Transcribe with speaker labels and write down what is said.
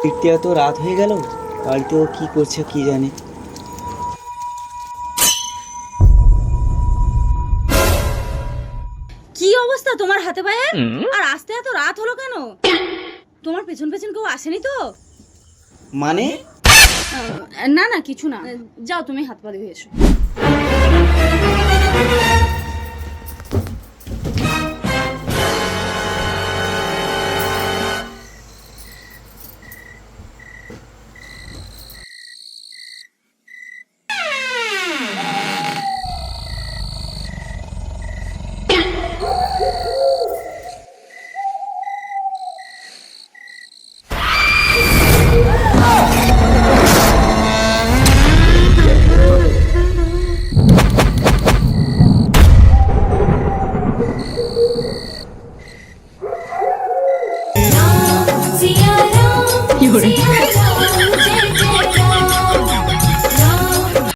Speaker 1: ফিরতে এত রাত হয়ে গেল, বাড়িতেও কি করছে কি জানে।
Speaker 2: কি অবস্থা তোমার হাতে পায়ে? আর আসতে এত রাত হলো কেন? তোমার পেছন পেছন কেউ আসেনি তো?
Speaker 1: মানে?
Speaker 2: না না কিছু না, যাও তুমি হাত পা ধুয়ে এসো।
Speaker 3: Siya Ram, Siya Ram.